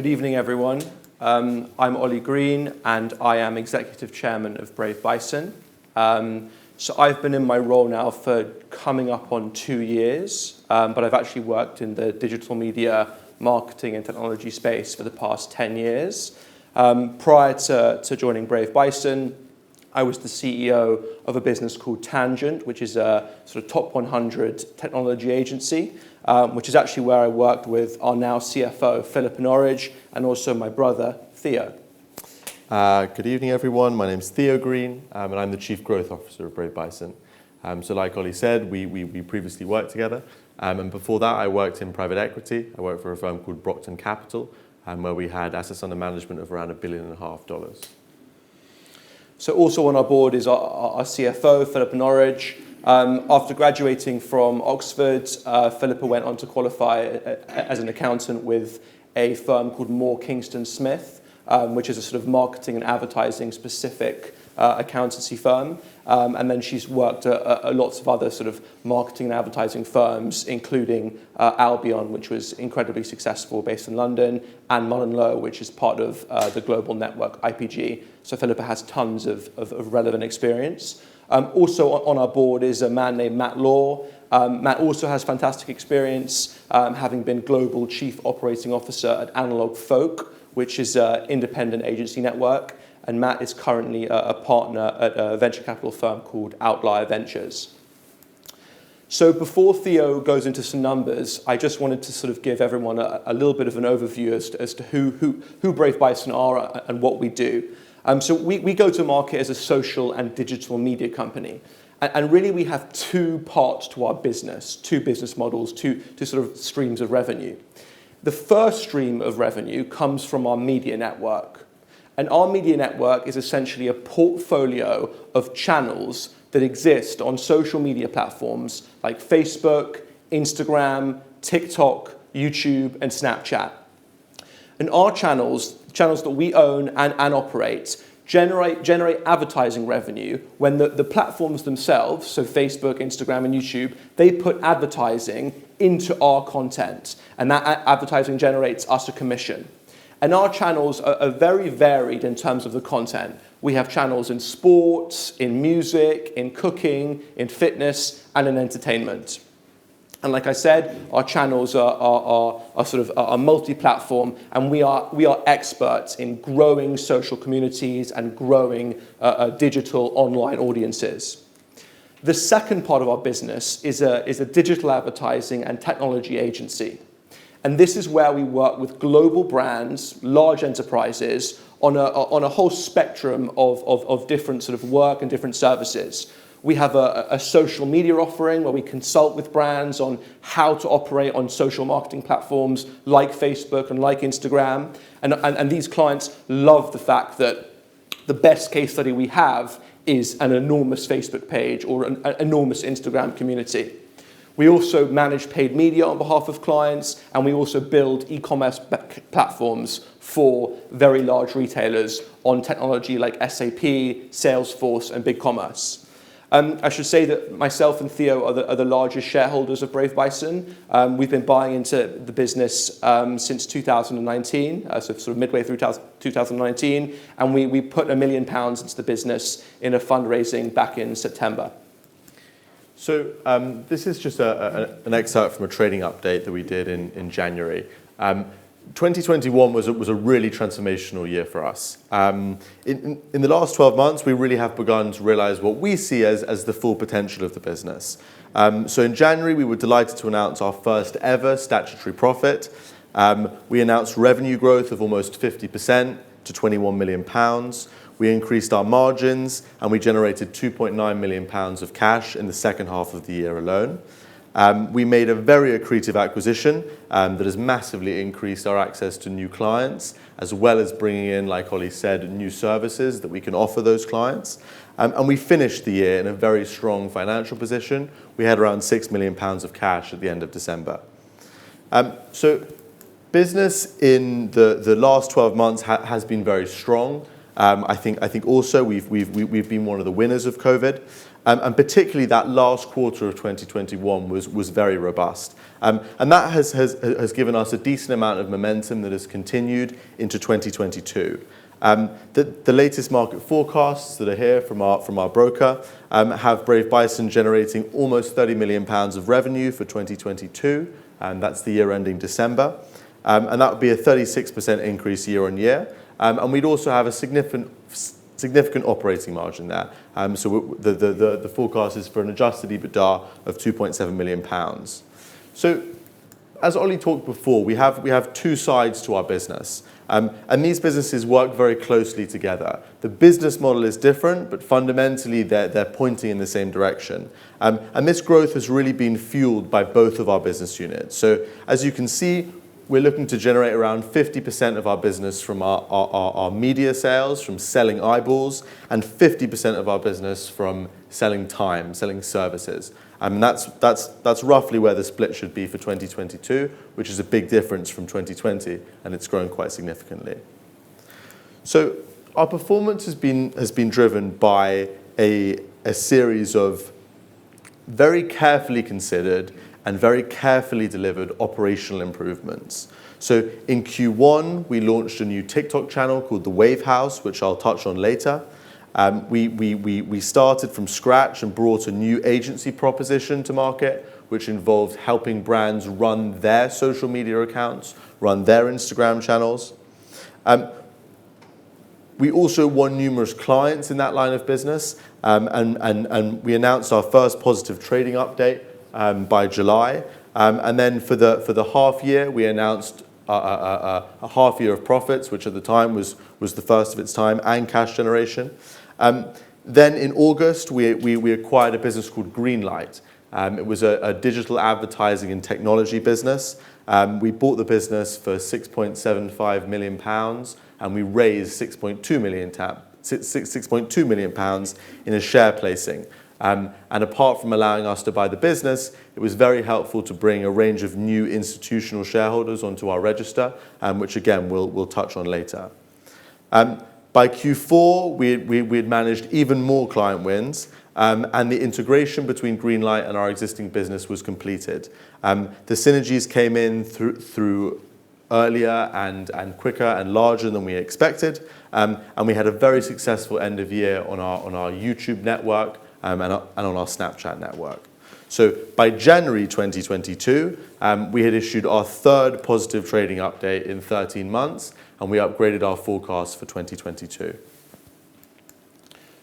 Good evening, everyone. I'm Ollie Green, and I am Executive Chairman of Brave Bison. So I've been in my role now for coming up on 2 years, but I've actually worked in the digital media, marketing and technology space for the past 10 years. Prior to joining Brave Bison, I was the CEO of a business called Tangent, which is a sort of top 100 technology agency, which is actually where I worked with our now CFO, Philip Norridge, and also my brother, Theo. Good evening, everyone. My name's Theo Green, and I'm the Chief Growth Officer of Brave Bison. So like Ollie said, we previously worked together, and before that I worked in private equity. I worked for a firm called Brockton Capital, where we had assets under management of around $1.5 billion. So also on our board is our CFO, Philip Norridge. After graduating from Oxford, Philippa went on to qualify as an accountant with a firm called Moore Kingston Smith, which is a sort of marketing and advertising specific accountancy firm. And then she's worked at lots of other sort of marketing and advertising firms, including Albion, which was incredibly successful based in London, and Mullen Lowe, which is part of the global network IPG. So Philippa has tons of relevant experience. Also on our board is a man named Matt Law. Matt also has fantastic experience, having been Global Chief Operating Officer at Analog Folk, which is an independent agency network. And Matt is currently a partner at a venture capital firm called Outlier Ventures. So before Theo goes into some numbers, I just wanted to sort of give everyone a little bit of an overview as to who Brave Bison are and what we do. So we go to market as a social and digital media company. And really we have two parts to our business, two business models, two sort of streams of revenue. The first stream of revenue comes from our media network. And our media network is essentially a portfolio of channels that exist on social media platforms like Facebook, Instagram, TikTok, YouTube, and Snapchat. And our channels that we own and operate, generate advertising revenue when the platforms themselves, so Facebook, Instagram, and YouTube, they put advertising into our content. And that advertising generates us a commission. And our channels are very varied in terms of the content. We have channels in sports, in music, in cooking, in fitness, and in entertainment. And like I said, our channels are multi-platform, and we are experts in growing social communities and growing digital online audiences. The second part of our business is a digital advertising and technology agency. And this is where we work with global brands, large enterprises, on a whole spectrum of different sort of work and different services. We have a social media offering where we consult with brands on how to operate on social marketing platforms like Facebook and like Instagram. And these clients love the fact that the best case study we have is an enormous Facebook page or an enormous Instagram community. We also manage paid media on behalf of clients, and we also build e-commerce platforms for very large retailers on technology like SAP, Salesforce, and BigCommerce. I should say that myself and Theo are the largest shareholders of Brave Bison. We've been buying into the business since 2019, so sort of midway through 2019, and we put £1 million into the business in a fundraising back in September. So this is just an excerpt from a trading update that we did in January. 2021 was a really transformational year for us. In the last 12 months, we really have begun to realize what we see as the full potential of the business. So in January, we were delighted to announce our first ever statutory profit. We announced revenue growth of almost 50% to £21 million. We increased our margins, and we generated £2.9 million of cash in the second half of the year alone. We made a very accretive acquisition that has massively increased our access to new clients, as well as bringing in, like Ollie said, new services that we can offer those clients. And we finished the year in a very strong financial position. We had around £6 million of cash at the end of December. So business in the last 12 months has been very strong. I think also we've been one of the winners of COVID. And particularly that last quarter of 2021 was very robust. And that has given us a decent amount of momentum that has continued into 2022. The latest market forecasts that are here from our broker have Brave Bison generating almost £30 million of revenue for 2022, and that's the year ending December. And that would be a 36% increase year on year. And we'd also have a significant operating margin there. So the forecast is for an adjusted EBITDA of £2.7 million. So as Ollie talked before, we have two sides to our business. And these businesses work very closely together. The business model is different, but fundamentally they're pointing in the same direction. And this growth has really been fueled by both of our business units. So as you can see, we're looking to generate around 50% of our business from our media sales, from selling eyeballs, and 50% of our business from selling time, selling services. And that's roughly where the split should be for 2022, which is a big difference from 2020, and it's grown quite significantly. So our performance has been driven by a series of very carefully considered and very carefully delivered operational improvements. So in Q1, we launched a new TikTok channel called The Wave House, which I'll touch on later. We started from scratch and brought a new agency proposition to market, which involved helping brands run their social media accounts, run their Instagram channels. We also won numerous clients in that line of business, and we announced our first positive trading update by July. And then for the half year, we announced a half year of profits, which at the time was the first of its time, and cash generation. Then in August, we acquired a business called Greenlight. It was a digital advertising and technology business. We bought the business for £6.75 million, and we raised £6.2 million in a share placing. And apart from allowing us to buy the business, it was very helpful to bring a range of new institutional shareholders onto our register, which again we'll touch on later. By Q4, we had managed even more client wins, and the integration between Greenlight and our existing business was completed. The synergies came in through earlier and quicker and larger than we expected, and we had a very successful end of year on our YouTube network and on our Snapchat network. So by January 2022, we had issued our third positive trading update in 13 months, and we upgraded our forecast for 2022.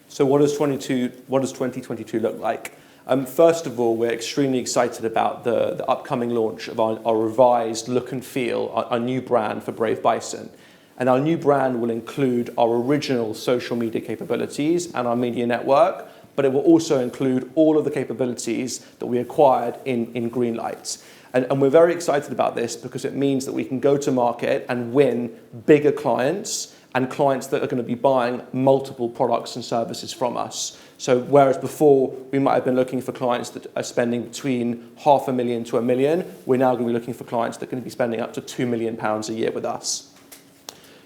So what does 2022 look like? First of all, we're extremely excited about the upcoming launch of our revised look and feel, our new brand for Brave Bison. And our new brand will include our original social media capabilities and our media network, but it will also include all of the capabilities that we acquired in Greenlight. And we're very excited about this because it means that we can go to market and win bigger clients and clients that are going to be buying multiple products and services from us. So whereas before we might have been looking for clients that are spending between £500,000 to £1 million, we're now going to be looking for clients that are going to be spending up to £2 million a year with us.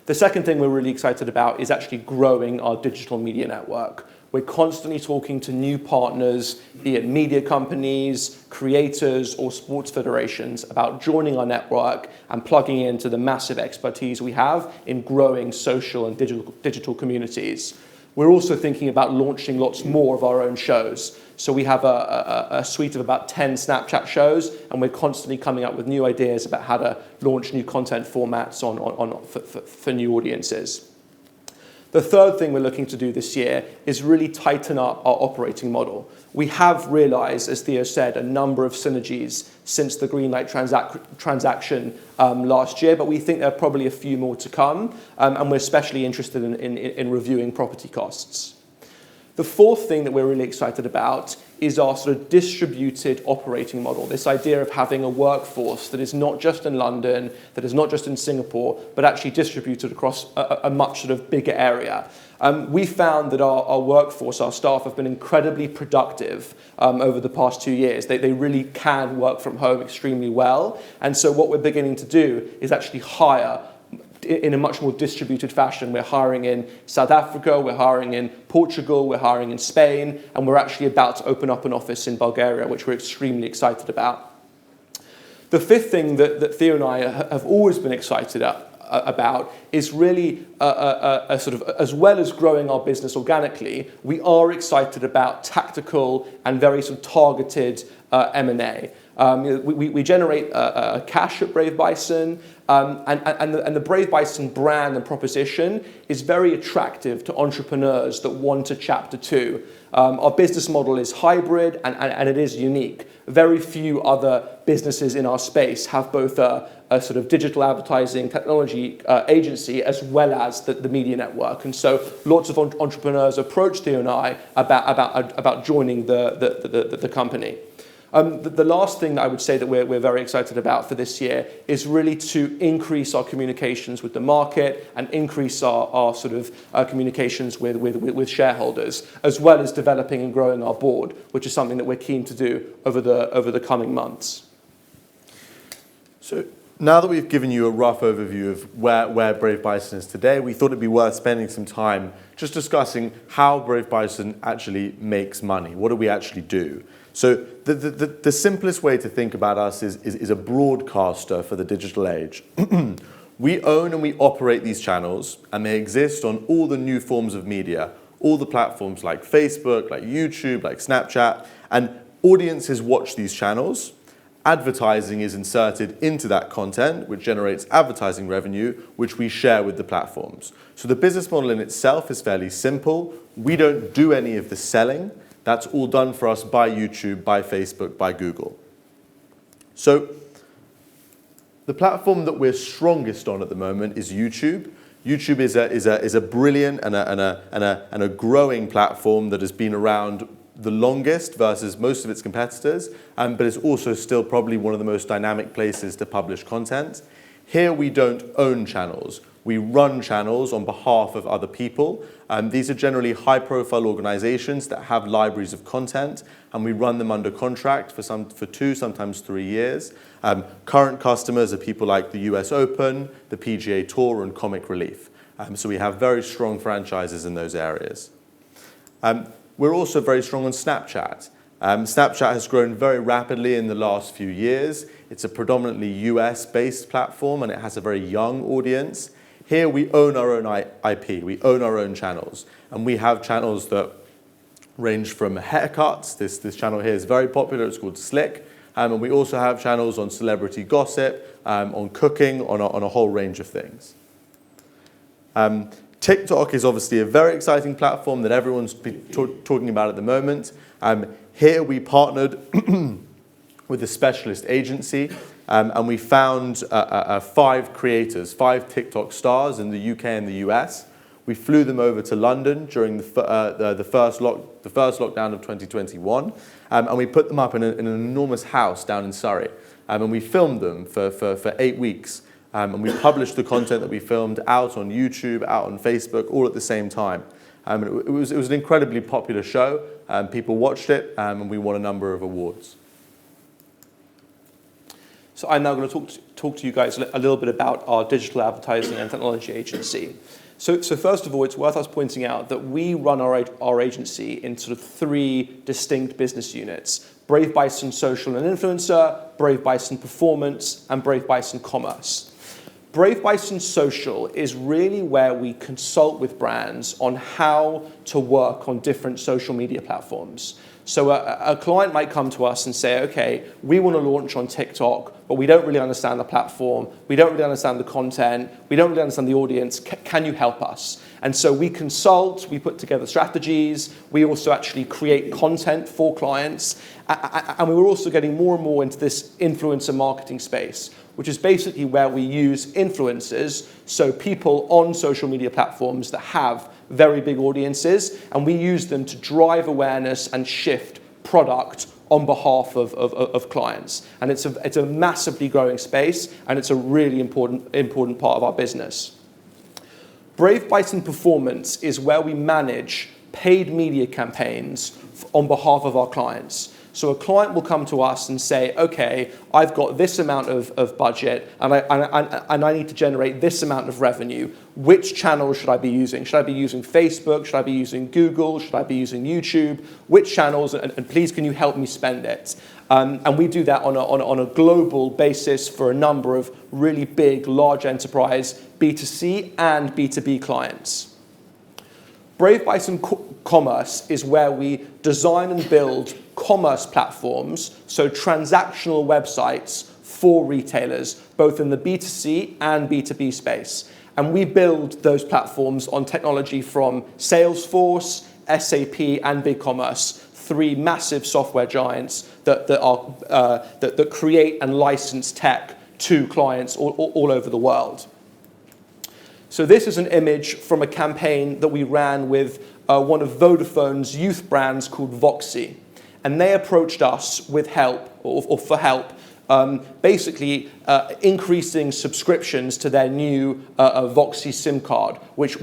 The second thing we're really excited about is actually growing our digital media network. We're constantly talking to new partners, be it media companies, creators, or sports federations, about joining our network and plugging into the massive expertise we have in growing social and digital communities. We're also thinking about launching lots more of our own shows. So we have a suite of about 10 Snapchat shows, and we're constantly coming up with new ideas about how to launch new content formats for new audiences. The third thing we're looking to do this year is really tighten up our operating model. We have realized, as Theo said, a number of synergies since the Greenlight transaction last year, but we think there are probably a few more to come, and we're especially interested in reviewing property costs. The fourth thing that we're really excited about is our sort of distributed operating model, this idea of having a workforce that is not just in London, that is not just in Singapore, but actually distributed across a much sort of bigger area. We found that our workforce, our staff, have been incredibly productive over the past 2 years. They really can work from home extremely well. And so what we're beginning to do is actually hire in a much more distributed fashion. We're hiring in South Africa, we're hiring in Portugal, we're hiring in Spain, and we're actually about to open up an office in Bulgaria, which we're extremely excited about. The fifth thing that Theo and I have always been excited about is really a sort of, as well as growing our business organically, we are excited about tactical and very sort of targeted M&A. We generate cash at Brave Bison, and the Brave Bison brand and proposition is very attractive to entrepreneurs that want a chapter 2. Our business model is hybrid and it is unique. Very few other businesses in our space have both a sort of digital advertising technology agency as well as the media network. And so lots of entrepreneurs approach Theo and I about joining the company. The last thing that I would say that we're very excited about for this year is really to increase our communications with the market and increase our sort of communications with shareholders, as well as developing and growing our board, which is something that we're keen to do over the coming months. So now that we've given you a rough overview of where Brave Bison is today, we thought it'd be worth spending some time just discussing how Brave Bison actually makes money. What do we actually do? So the simplest way to think about us is a broadcaster for the digital age. We own and we operate these channels, and they exist on all the new forms of media, all the platforms like Facebook, like YouTube, like Snapchat, and audiences watch these channels. Advertising is inserted into that content, which generates advertising revenue, which we share with the platforms. So the business model in itself is fairly simple. We don't do any of the selling. That's all done for us by YouTube, by Facebook, by Google. So the platform that we're strongest on at the moment is YouTube. YouTube is a brilliant and a growing platform that has been around the longest versus most of its competitors, but it's also still probably one of the most dynamic places to publish content. Here we don't own channels. We run channels on behalf of other people. These are generally high-profile organizations that have libraries of content, and we run them under contract for 2, sometimes 3 years. Current customers are people like the US Open, the PGA Tour, and Comic Relief. So we have very strong franchises in those areas. We're also very strong on Snapchat. Snapchat has grown very rapidly in the last few years. It's a predominantly US-based platform, and it has a very young audience. Here we own our own IP, we own our own channels, and we have channels that range from haircuts. This channel here is very popular, it's called Slick, and we also have channels on celebrity gossip, on cooking, on a whole range of things. TikTok is obviously a very exciting platform that everyone's talking about at the moment. Here we partnered with a specialist agency, and we found 5 creators, 5 TikTok stars in the UK and the US. We flew them over to London during the first lockdown of 2021, and we put them up in an enormous house down in Surrey, and we filmed them for 8 weeks. And we published the content that we filmed out on YouTube, out on Facebook, all at the same time. It was an incredibly popular show. People watched it, and we won a number of awards. So I'm now going to talk to you guys a little bit about our digital advertising and technology agency. So first of all, it's worth us pointing out that we run our agency in sort of 3 distinct business units: Brave Bison Social and Influencer, Brave Bison Performance, and Brave Bison Commerce. Brave Bison Social is really where we consult with brands on how to work on different social media platforms. So a client might come to us and say, okay, we want to launch on TikTok, but we don't really understand the platform, we don't really understand the content, we don't really understand the audience, can you help us? And so we consult, we put together strategies, we also actually create content for clients, and we were also getting more and more into this influencer marketing space, which is basically where we use influencers, so people on social media platforms that have very big audiences, and we use them to drive awareness and shift product on behalf of clients. And it's a massively growing space, and it's a really important part of our business. Brave Bison Performance is where we manage paid media campaigns on behalf of our clients. So a client will come to us and say, okay, I've got this amount of budget and I need to generate this amount of revenue. Which channels should I be using? Should I be using Facebook? Should I be using Google? Should I be using YouTube? Which channels? And please, can you help me spend it? And we do that on a global basis for a number of really big, large enterprise B2C and B2B clients. Brave Bison Commerce is where we design and build commerce platforms, so transactional websites for retailers, both in the B2C and B2B space. And we build those platforms on technology from Salesforce, SAP, and BigCommerce, three massive software giants that create and license tech to clients all over the world. So this is an image from a campaign that we ran with one of Vodafone's youth brands called Voxy. And they approached us with help, or for help, basically increasing subscriptions to their new Voxy SIM card, which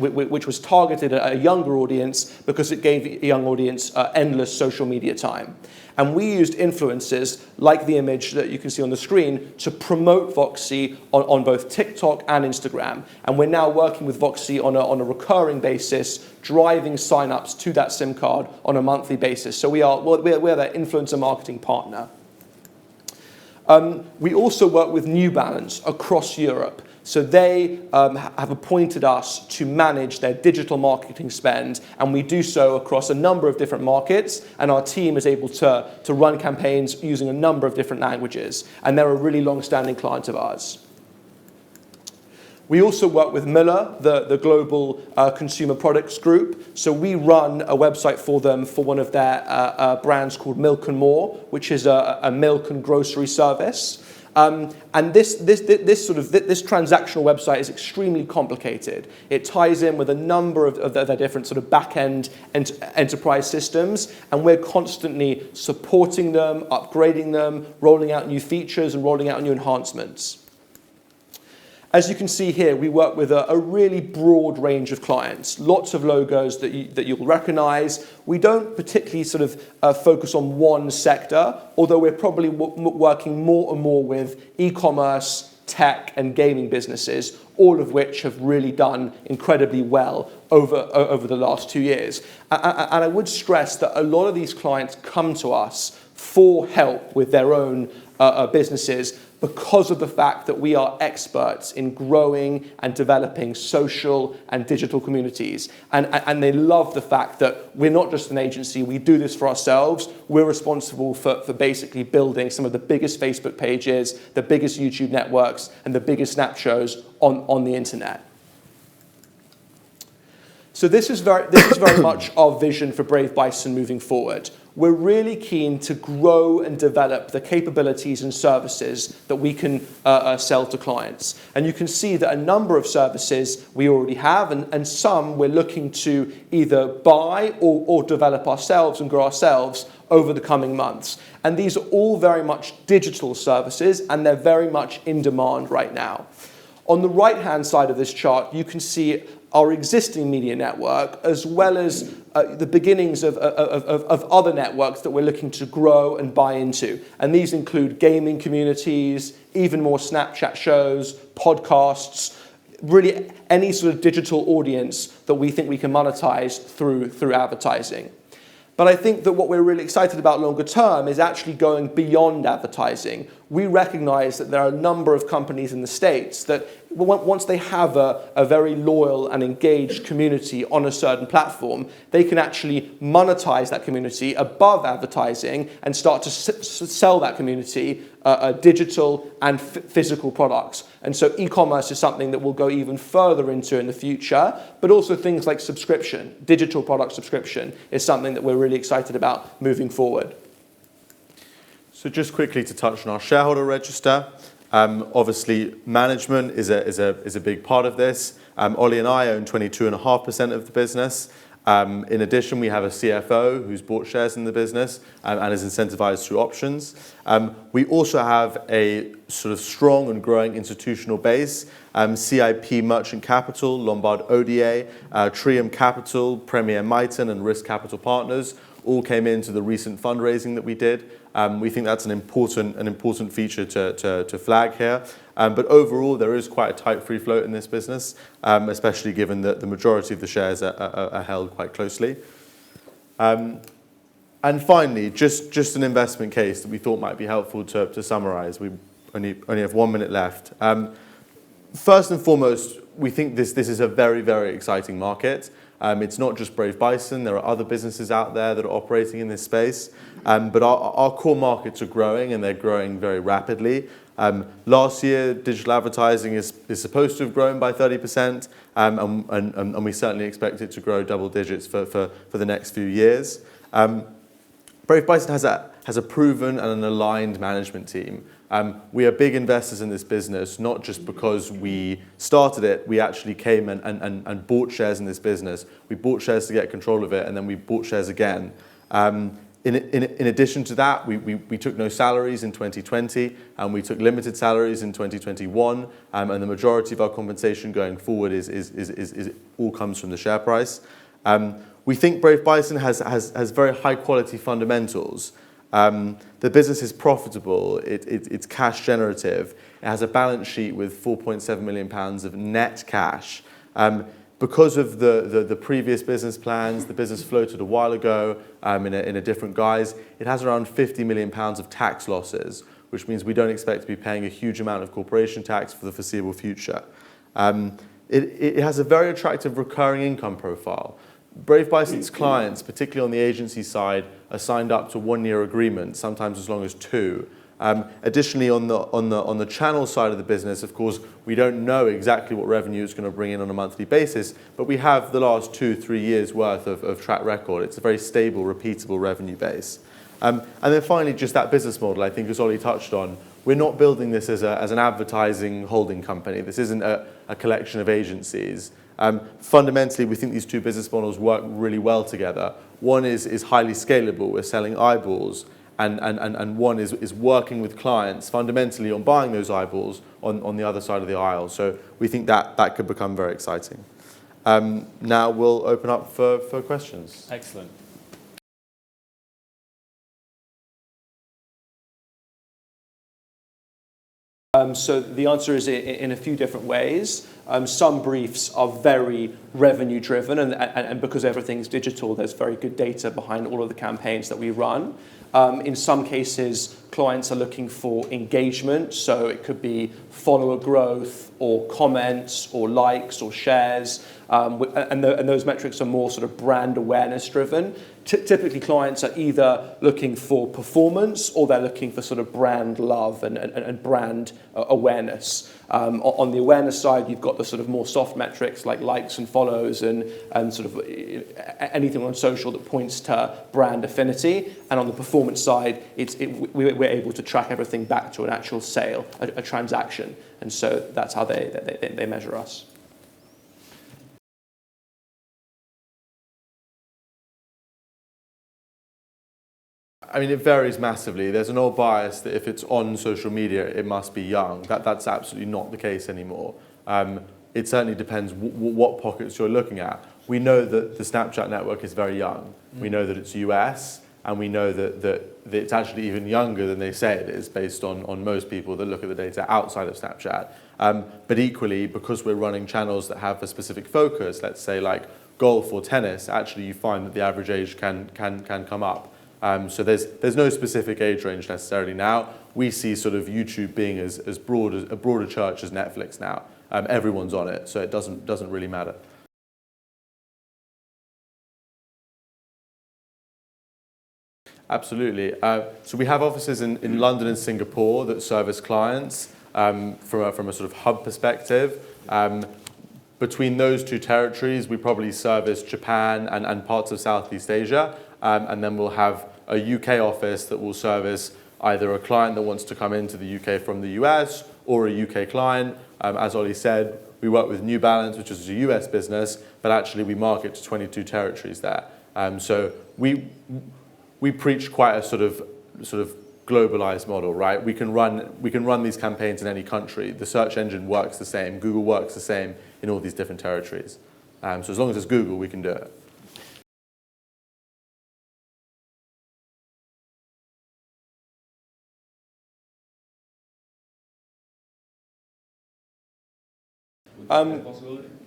was targeted at a younger audience because it gave a young audience endless social media time. And we used influencers, like the image that you can see on the screen, to promote Voxy on both TikTok and Instagram. And we're now working with Voxy on a recurring basis, driving signups to that SIM card on a monthly basis. So we're their influencer marketing partner. We also work with New Balance across Europe. So they have appointed us to manage their digital marketing spend, and we do so across a number of different markets, and our team is able to run campaigns using a number of different languages, and they're a really long-standing client of ours. We also work with Müller, the global consumer products group. So we run a website for them for one of their brands called Milk and More, which is a milk and grocery service. And this transactional website is extremely complicated. It ties in with a number of their different sort of back-end enterprise systems, and we're constantly supporting them, upgrading them, rolling out new features and rolling out new enhancements. As you can see here, we work with a really broad range of clients, lots of logos that you'll recognize. We don't particularly sort of focus on one sector, although we're probably working more and more with e-commerce, tech, and gaming businesses, all of which have really done incredibly well over the last 2 years. And I would stress that a lot of these clients come to us for help with their own businesses, because of the fact that we are experts in growing and developing social and digital communities. And they love the fact that we're not just an agency, we do this for ourselves. We're responsible for basically building some of the biggest Facebook pages, the biggest YouTube networks, and the biggest Snap shows on the internet. So this is very much our vision for Brave Bison moving forward. We're really keen to grow and develop the capabilities and services that we can sell to clients. And you can see that a number of services we already have, and some we're looking to either buy or develop ourselves and grow ourselves over the coming months. And these are all very much digital services, and they're very much in demand right now. On the right-hand side of this chart, you can see our existing media network, as well as the beginnings of other networks that we're looking to grow and buy into. And these include gaming communities, even more Snapchat shows, podcasts, really any sort of digital audience that we think we can monetize through advertising. But I think that what we're really excited about longer term is actually going beyond advertising. We recognize that there are a number of companies in the States that once they have a very loyal and engaged community on a certain platform, they can actually monetize that community above advertising and start to sell that community digital and physical products. And so e-commerce is something that we'll go even further into in the future, but also things like subscription, digital product subscription is something that we're really excited about moving forward. So just quickly to touch on our shareholder register, obviously management is a big part of this. Ollie and I own 22.5% of the business. In addition, we have a CFO who's bought shares in the business and is incentivized through options. We also have a sort of strong and growing institutional base, CIP Merchant Capital, Lombard ODA, Trium Capital, Premier Miton, and Risk Capital Partners, all came into the recent fundraising that we did. We think that's an important feature to flag here. But overall, there is quite a tight free float in this business, especially given that the majority of the shares are held quite closely. And finally, just an investment case that we thought might be helpful to summarize. We only have 1 minute left. First and foremost, we think this is a very, very exciting market. It's not just Brave Bison. There are other businesses out there that are operating in this space. But our core markets are growing, and they're growing very rapidly. Last year, digital advertising is supposed to have grown by 30%, and we certainly expect it to grow double digits for the next few years. Brave Bison has a proven and an aligned management team. We are big investors in this business, not just because we started it. We actually came and bought shares in this business. We bought shares to get control of it, and then we bought shares again. In addition to that, we took no salaries in 2020, and we took limited salaries in 2021, and the majority of our compensation going forward is all comes from the share price. We think Brave Bison has very high quality fundamentals. The business is profitable, it's cash generative, it has a balance sheet with £4.7 million of net cash. Because of the previous business plans, the business floated a while ago in a different guise, it has around £50 million of tax losses, which means we don't expect to be paying a huge amount of corporation tax for the foreseeable future. It has a very attractive recurring income profile. Brave Bison's clients, particularly on the agency side, are signed up to 1-year agreements, sometimes as long as 2. Additionally, on the channel side of the business, of course, we don't know exactly what revenue it's going to bring in on a monthly basis, but we have the last 2-3 years worth of track record. It's a very stable, repeatable revenue base. And then finally, just that business model, I think, as Ollie touched on, we're not building this as an advertising holding company. This isn't a collection of agencies. Fundamentally, we think these two business models work really well together. One is highly scalable. We're selling eyeballs, and one is working with clients fundamentally on buying those eyeballs on the other side of the aisle. So we think that could become very exciting. Now we'll open up for questions. Excellent. So the answer is in a few different ways. Some briefs are very revenue driven, and because everything's digital, there's very good data behind all of the campaigns that we run. In some cases, clients are looking for engagement, so it could be follower growth or comments or likes or shares, and those metrics are more sort of brand awareness driven. Typically, clients are either looking for performance or they're looking for sort of brand love and brand awareness. On the awareness side, you've got the sort of more soft metrics like likes and follows and sort of anything on social that points to brand affinity. And on the performance side, we're able to track everything back to an actual sale, a transaction. And so that's how they measure us. I mean, it varies massively. There's an old bias that if it's on social media, it must be young. That's absolutely not the case anymore. It certainly depends what pockets you're looking at. We know that the Snapchat network is very young. We know that it's US, and we know that it's actually even younger than they say it is based on most people that look at the data outside of Snapchat. But equally, because we're running channels that have a specific focus, let's say like golf or tennis, actually you find that the average age can come up. So there's no specific age range necessarily now. We see sort of YouTube being as broad as a broader church as Netflix now. Everyone's on it, so it doesn't really matter. Absolutely. So we have offices in London and Singapore that service clients from a sort of hub perspective. Between those two territories, we probably service Japan and parts of Southeast Asia, and then we'll have a UK office that will service either a client that wants to come into the UK from the US or a UK client. As Ollie said, we work with New Balance, which is a US business, but actually we market to 22 territories there. So we preach quite a sort of globalized model, right? We can run these campaigns in any country. The search engine works the same. Google works the same in all these different territories. So as long as it's Google, we can do it.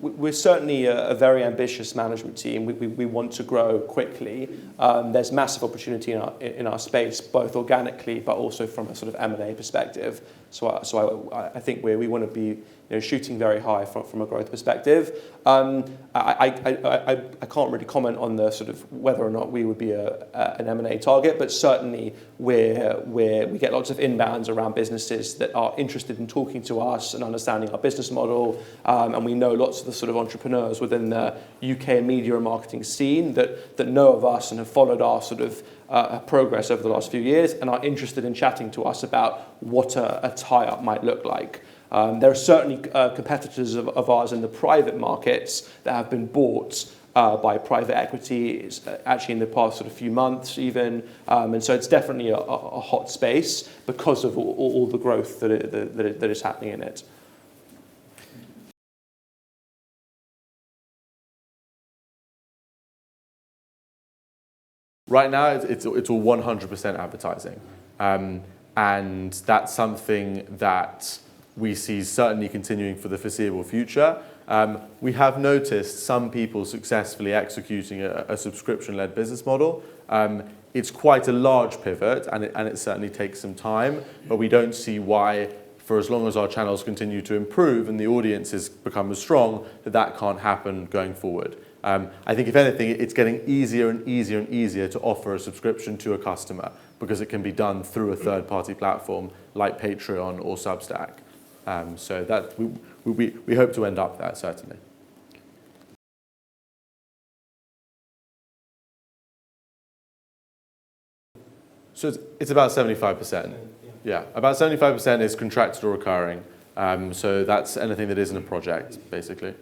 We're certainly a very ambitious management team. We want to grow quickly. There's massive opportunity in our space, both organically but also from a sort of M&A perspective. So I think we want to be shooting very high from a growth perspective. I can't really comment on the sort of whether or not we would be an M&A target, but certainly we get lots of inbounds around businesses that are interested in talking to us and understanding our business model, and we know lots of the sort of entrepreneurs within the UK media and marketing scene that know of us and have followed our sort of progress over the last few years and are interested in chatting to us about what a tie-up might look like. There are certainly competitors of ours in the private markets that have been bought by private equity, actually in the past sort of few months even, and so it's definitely a hot space because of all the growth that is happening in it. Right now, it's all 100% advertising, and that's something that we see certainly continuing for the foreseeable future. We have noticed some people successfully executing a subscription-led business model. It's quite a large pivot, and it certainly takes some time, but we don't see why, for as long as our channels continue to improve and the audiences become as strong, that can't happen going forward. I think if anything, it's getting easier and easier and easier to offer a subscription to a customer because it can be done through a third-party platform like Patreon or Substack. So that we hope to end up there, certainly. So it's about 75%. Yeah, about 75% is contracted or recurring. So that's anything that isn't a project, basically.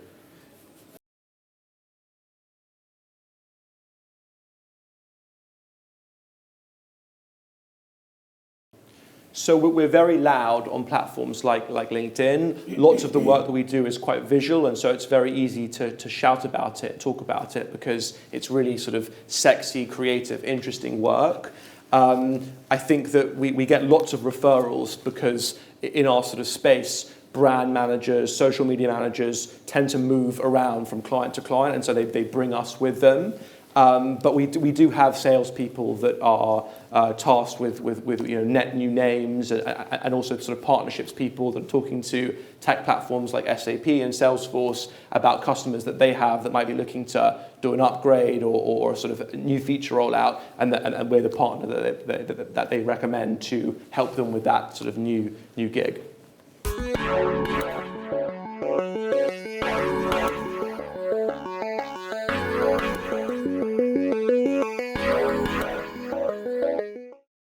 So we're very loud on platforms like LinkedIn. Lots of the work that we do is quite visual, and so it's very easy to shout about it, talk about it, because it's really sort of sexy, creative, interesting work. I think that we get lots of referrals because in our sort of space, brand managers, social media managers tend to move around from client to client, and so they bring us with them. But we do have salespeople that are tasked with net new names and also sort of partnerships people that are talking to tech platforms like SAP and Salesforce about customers that they have that might be looking to do an upgrade or a sort of a new feature rollout, and we're the partner that they recommend to help them with that sort of new gig.